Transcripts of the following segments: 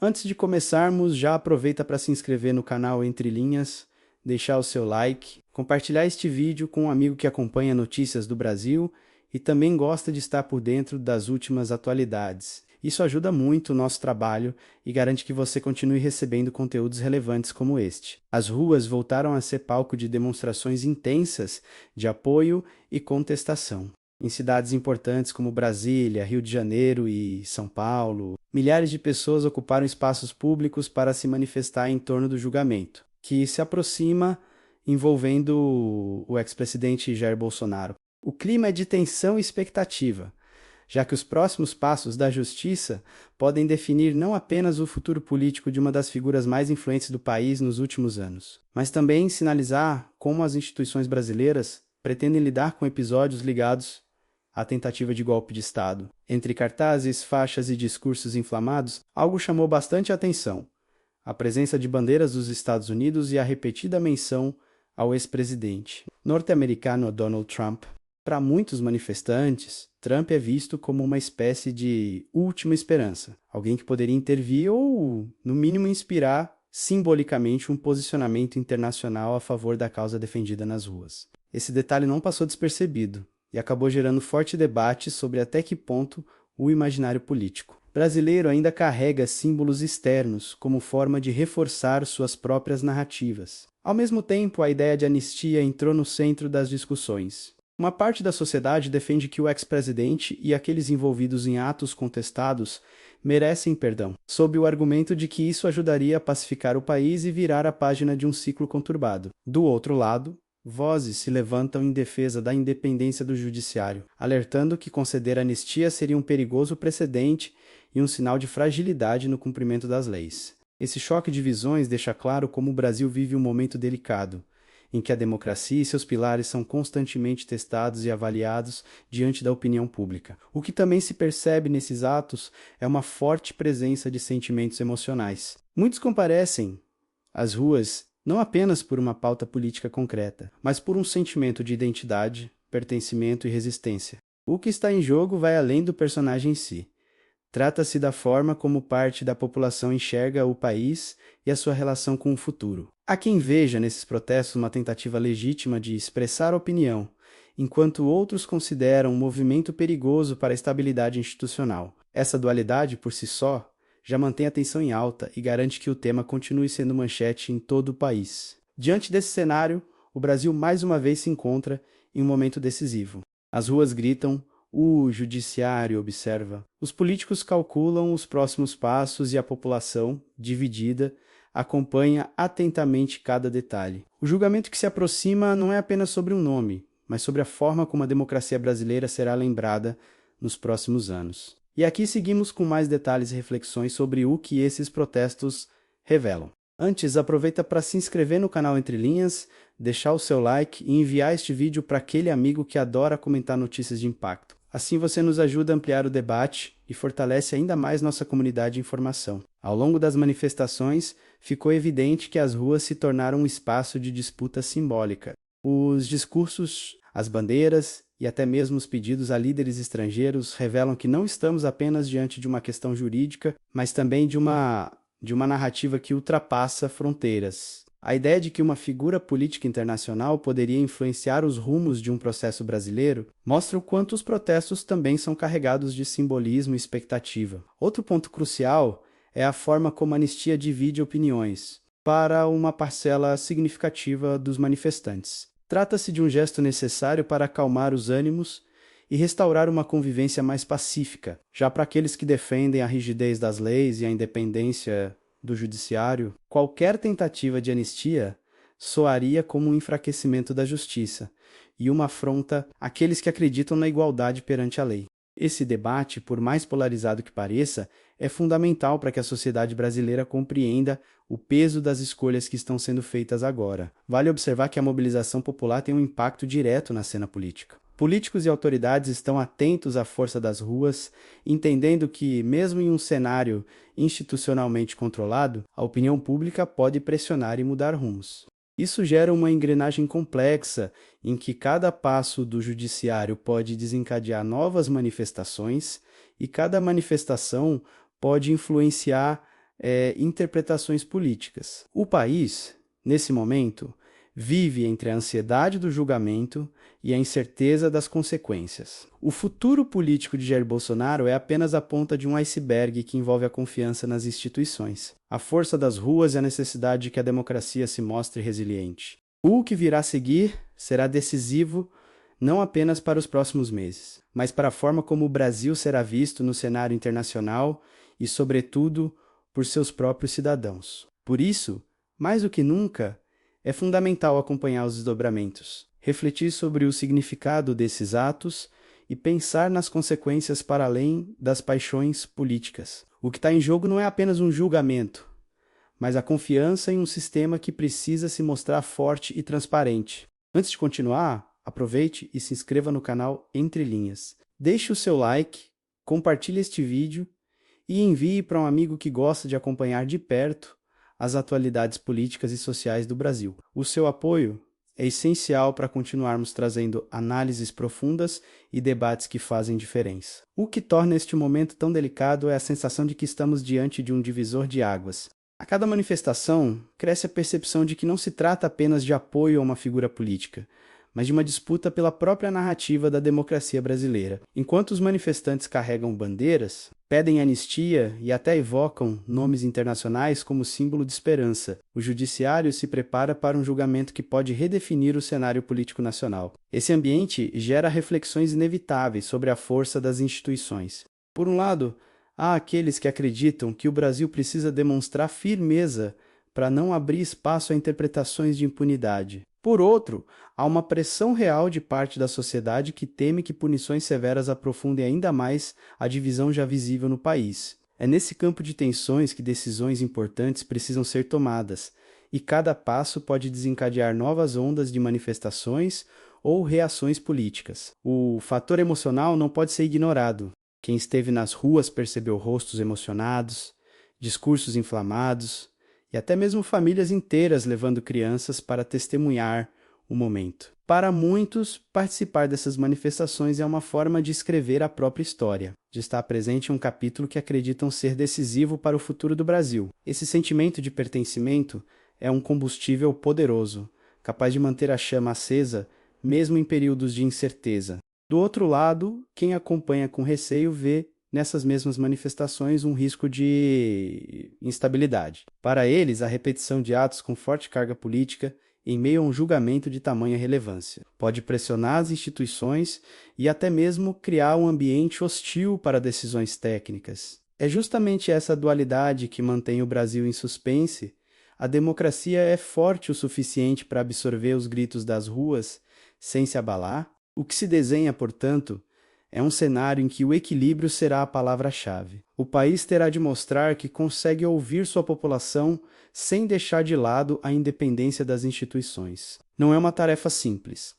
Antes de começarmos, já aproveita para se inscrever no canal Entre Linhas, deixar o seu like, compartilhar este vídeo com um amigo que acompanha notícias do Brasil e também gosta de estar por dentro das últimas atualidades. Isso ajuda muito o nosso trabalho e garante que você continue recebendo conteúdos relevantes como este. As ruas voltaram a ser palco de demonstrações intensas de apoio e contestação. Em cidades importantes como Brasília, Rio de Janeiro e São Paulo, milhares de pessoas ocuparam espaços públicos para se manifestar em torno do julgamento, que se aproxima envolvendo o ex-presidente Jair Bolsonaro. O clima é de tensão e expectativa, já que os próximos passos da justiça podem definir não apenas o futuro político de uma das figuras mais influentes do país nos últimos anos, mas também sinalizar como as instituições brasileiras pretendem lidar com episódios ligados à tentativa de golpe de Estado. Entre cartazes, faixas e discursos inflamados, algo chamou bastante atenção: a presença de bandeiras dos Estados Unidos e a repetida menção ao ex-presidente norte-americano Donald Trump. Para muitos manifestantes, Trump é visto como uma espécie de última esperança, alguém que poderia intervir ou, no mínimo, inspirar simbolicamente um posicionamento internacional a favor da causa defendida nas ruas. Esse detalhe não passou despercebido e acabou gerando forte debate sobre até que ponto o imaginário político brasileiro ainda carrega símbolos externos como forma de reforçar suas próprias narrativas. Ao mesmo tempo, a ideia de anistia entrou no centro das discussões. Uma parte da sociedade defende que o ex-presidente e aqueles envolvidos em atos contestados merecem perdão, sob o argumento de que isso ajudaria a pacificar o país e virar a página de um ciclo conturbado. Do outro lado, vozes se levantam em defesa da independência do judiciário, alertando que conceder anistia seria um perigoso precedente e um sinal de fragilidade no cumprimento das leis. Esse choque de visões deixa claro como o Brasil vive um momento delicado, em que a democracia e seus pilares são constantemente testados e avaliados diante da opinião pública. O que também se percebe nesses atos é uma forte presença de sentimentos emocionais. Muitos comparecem às ruas não apenas por uma pauta política concreta, mas por um sentimento de identidade, pertencimento e resistência. O que está em jogo vai além do personagem em si. Trata-se da forma como parte da população enxerga o país e a sua relação com o futuro. Há quem veja nesses protestos uma tentativa legítima de expressar opinião, enquanto outros consideram um movimento perigoso para a estabilidade institucional. Essa dualidade, por si só, já mantém a tensão em alta e garante que o tema continue sendo manchete em todo o país. Diante desse cenário, o Brasil mais uma vez se encontra em um momento decisivo. As ruas gritam: o judiciário observa. Os políticos calculam os próximos passos e a população, dividida, acompanha atentamente cada detalhe. O julgamento que se aproxima não é apenas sobre um nome, mas sobre a forma como a democracia brasileira será lembrada nos próximos anos. E aqui seguimos com mais detalhes e reflexões sobre o que esses protestos revelam. Antes, aproveita para se inscrever no canal Entre Linhas, deixar o seu like e enviar este vídeo para aquele amigo que adora comentar notícias de impacto. Assim você nos ajuda a ampliar o debate e fortalece ainda mais nossa comunidade de informação. Ao longo das manifestações, ficou evidente que as ruas se tornaram um espaço de disputa simbólica. Os discursos, as bandeiras e até mesmo os pedidos a líderes estrangeiros revelam que não estamos apenas diante de uma questão jurídica, mas também de uma narrativa que ultrapassa fronteiras. A ideia de que uma figura política internacional poderia influenciar os rumos de um processo brasileiro mostra o quanto os protestos também são carregados de simbolismo e expectativa. Outro ponto crucial é a forma como a anistia divide opiniões para uma parcela significativa dos manifestantes. Trata-se de um gesto necessário para acalmar os ânimos e restaurar uma convivência mais pacífica. Já para aqueles que defendem a rigidez das leis e a independência do judiciário, qualquer tentativa de anistia soaria como um enfraquecimento da justiça e uma afronta àqueles que acreditam na igualdade perante a lei. Esse debate, por mais polarizado que pareça, é fundamental para que a sociedade brasileira compreenda o peso das escolhas que estão sendo feitas agora. Vale observar que a mobilização popular tem um impacto direto na cena política. Políticos e autoridades estão atentos à força das ruas, entendendo que, mesmo em um cenário institucionalmente controlado, a opinião pública pode pressionar e mudar rumos. Isso gera uma engrenagem complexa, em que cada passo do judiciário pode desencadear novas manifestações, e cada manifestação pode influenciar interpretações políticas. O país, nesse momento, vive entre a ansiedade do julgamento e a incerteza das consequências. O futuro político de Jair Bolsonaro é apenas a ponta de um iceberg que envolve a confiança nas instituições, a força das ruas e a necessidade de que a democracia se mostre resiliente. O que virá a seguir será decisivo não apenas para os próximos meses, mas para a forma como o Brasil será visto no cenário internacional e, sobretudo, por seus próprios cidadãos. Por isso, mais do que nunca, é fundamental acompanhar os desdobramentos, refletir sobre o significado desses atos e pensar nas consequências para além das paixões políticas. O que está em jogo não é apenas um julgamento, mas a confiança em um sistema que precisa se mostrar forte e transparente. Antes de continuar, aproveite e se inscreva no canal Entre Linhas. Deixe o seu like, compartilhe este vídeo e envie para um amigo que gosta de acompanhar de perto as atualidades políticas e sociais do Brasil. O seu apoio é essencial para continuarmos trazendo análises profundas e debates que fazem diferença. O que torna este momento tão delicado é a sensação de que estamos diante de um divisor de águas. A cada manifestação, cresce a percepção de que não se trata apenas de apoio a uma figura política, mas de uma disputa pela própria narrativa da democracia brasileira. Enquanto os manifestantes carregam bandeiras, pedem anistia e até evocam nomes internacionais como símbolo de esperança, o judiciário se prepara para um julgamento que pode redefinir o cenário político nacional. Esse ambiente gera reflexões inevitáveis sobre a força das instituições. Por um lado, há aqueles que acreditam que o Brasil precisa demonstrar firmeza para não abrir espaço a interpretações de impunidade. Por outro, há uma pressão real de parte da sociedade que teme que punições severas aprofundem ainda mais a divisão já visível no país. É nesse campo de tensões que decisões importantes precisam ser tomadas, e cada passo pode desencadear novas ondas de manifestações ou reações políticas. O fator emocional não pode ser ignorado. Quem esteve nas ruas percebeu rostos emocionados, discursos inflamados, e até mesmo famílias inteiras levando crianças para testemunhar o momento. Para muitos, participar dessas manifestações é uma forma de escrever a própria história, de estar presente em um capítulo que acreditam ser decisivo para o futuro do Brasil. Esse sentimento de pertencimento é um combustível poderoso, capaz de manter a chama acesa mesmo em períodos de incerteza. Do outro lado, quem acompanha com receio vê nessas mesmas manifestações um risco de instabilidade. Para eles, a repetição de atos com forte carga política em meio a um julgamento de tamanha relevância pode pressionar as instituições e até mesmo criar um ambiente hostil para decisões técnicas. É justamente essa dualidade que mantém o Brasil em suspense. A democracia é forte o suficiente para absorver os gritos das ruas sem se abalar? O que se desenha, portanto, é um cenário em que o equilíbrio será a palavra-chave. O país terá de mostrar que consegue ouvir sua população sem deixar de lado a independência das instituições. Não é uma tarefa simples,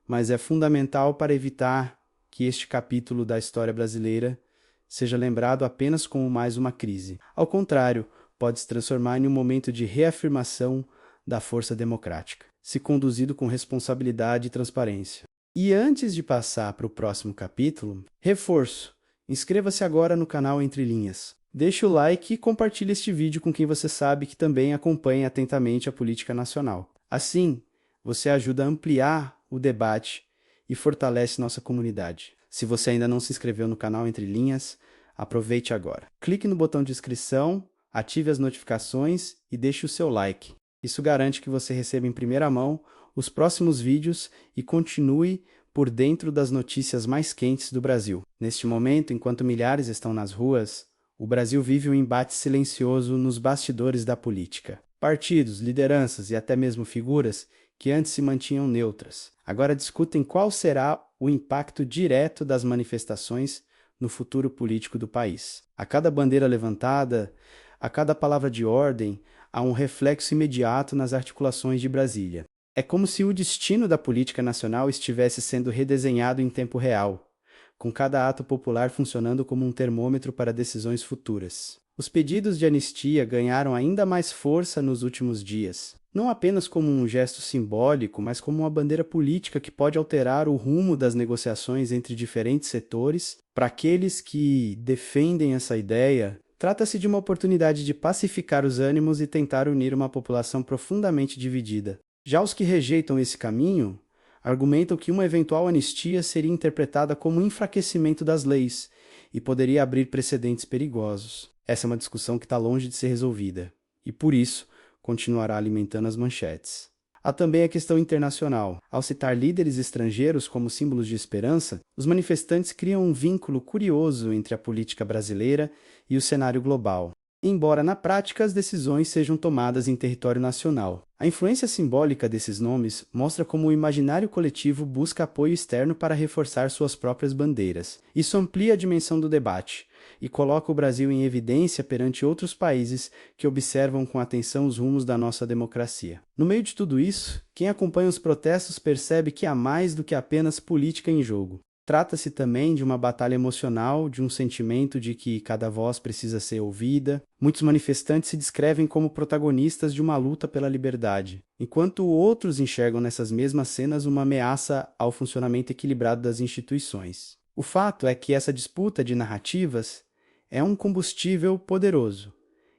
mas é fundamental para evitar que este capítulo da história brasileira seja lembrado apenas como mais uma crise. Ao contrário, pode se transformar em um momento de reafirmação da força democrática, se conduzido com responsabilidade e transparência. E antes de passar para o próximo capítulo, reforço, inscreva-se agora no canal Entre Linhas. Deixe o like e compartilhe este vídeo com quem você sabe que também acompanha atentamente a política nacional. Assim, você ajuda a ampliar o debate e fortalece nossa comunidade. Se você ainda não se inscreveu no canal Entre Linhas, aproveite agora. Clique no botão de inscrição, ative as notificações e deixe o seu like. Isso garante que você receba em primeira mão os próximos vídeos e continue por dentro das notícias mais quentes do Brasil. Neste momento, enquanto milhares estão nas ruas, o Brasil vive um embate silencioso nos bastidores da política. Partidos, lideranças e até mesmo figuras que antes se mantinham neutras, agora discutem qual será o impacto direto das manifestações no futuro político do país. A cada bandeira levantada, a cada palavra de ordem, há um reflexo imediato nas articulações de Brasília. É como se o destino da política nacional estivesse sendo redesenhado em tempo real, com cada ato popular funcionando como um termômetro para decisões futuras. Os pedidos de anistia ganharam ainda mais força nos últimos dias, não apenas como um gesto simbólico, mas como uma bandeira política que pode alterar o rumo das negociações entre diferentes setores. Para aqueles que defendem essa ideia, Trata-se de uma oportunidade de pacificar os ânimos e tentar unir uma população profundamente dividida. Já os que rejeitam esse caminho argumentam que uma eventual anistia seria interpretada como um enfraquecimento das leis e poderia abrir precedentes perigosos. Essa é uma discussão que está longe de ser resolvida e, por isso, continuará alimentando as manchetes. Há também a questão internacional. Ao citar líderes estrangeiros como símbolos de esperança, os manifestantes criam um vínculo curioso entre a política brasileira e o cenário global, embora na prática as decisões sejam tomadas em território nacional. A influência simbólica desses nomes mostra como o imaginário coletivo busca apoio externo para reforçar suas próprias bandeiras. Isso amplia a dimensão do debate e coloca o Brasil em evidência perante outros países que observam com atenção os rumos da nossa democracia. No meio de tudo isso, quem acompanha os protestos percebe que há mais do que apenas política em jogo. Trata-se também de uma batalha emocional, de um sentimento de que cada voz precisa ser ouvida. Muitos manifestantes se descrevem como protagonistas de uma luta pela liberdade, enquanto outros enxergam nessas mesmas cenas uma ameaça ao funcionamento equilibrado das instituições. O fato é que essa disputa de narrativas é um combustível poderoso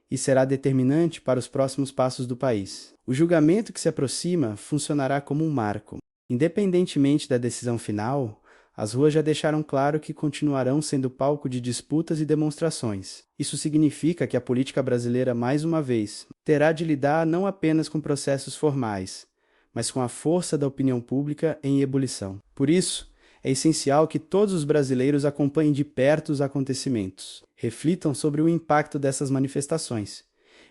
e será determinante para os próximos passos do país. O julgamento que se aproxima funcionará como um marco. Independentemente da decisão final, as ruas já deixaram claro que continuarão sendo palco de disputas e demonstrações. Isso significa que a política brasileira, mais uma vez, terá de lidar não apenas com processos formais, mas com a força da opinião pública em ebulição. Por isso, é essencial que todos os brasileiros acompanhem de perto os acontecimentos, reflitam sobre o impacto dessas manifestações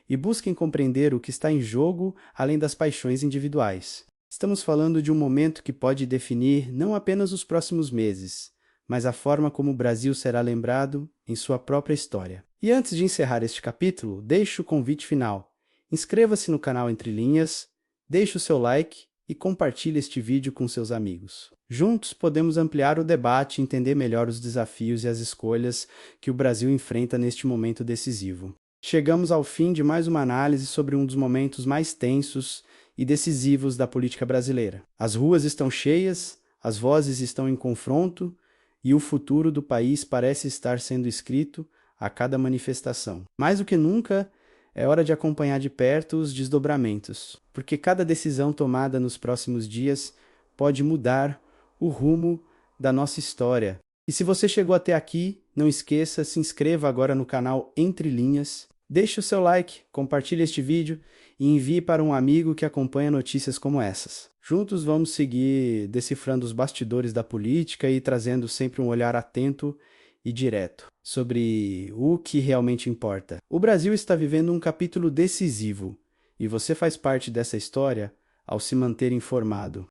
e busquem compreender o que está em jogo além das paixões individuais. Estamos falando de um momento que pode definir não apenas os próximos meses, mas a forma como o Brasil será lembrado em sua própria história. E antes de encerrar este capítulo, deixo o convite final. Inscreva-se no canal Entre Linhas, deixe o seu like e compartilhe este vídeo com seus amigos. Juntos podemos ampliar o debate e entender melhor os desafios e as escolhas que o Brasil enfrenta neste momento decisivo. Chegamos ao fim de mais uma análise sobre um dos momentos mais tensos e decisivos da política brasileira. As ruas estão cheias, as vozes estão em confronto e o futuro do país parece estar sendo escrito a cada manifestação. Mais do que nunca, é hora de acompanhar de perto os desdobramentos, porque cada decisão tomada nos próximos dias pode mudar o rumo da nossa história. E se você chegou até aqui, não esqueça, se inscreva agora no canal Entre Linhas, deixe o seu like, compartilhe este vídeo e envie para um amigo que acompanha notícias como essas. Juntos vamos seguir decifrando os bastidores da política e trazendo sempre um olhar atento e direto sobre o que realmente importa. O Brasil está vivendo um capítulo decisivo e você faz parte dessa história ao se manter informado.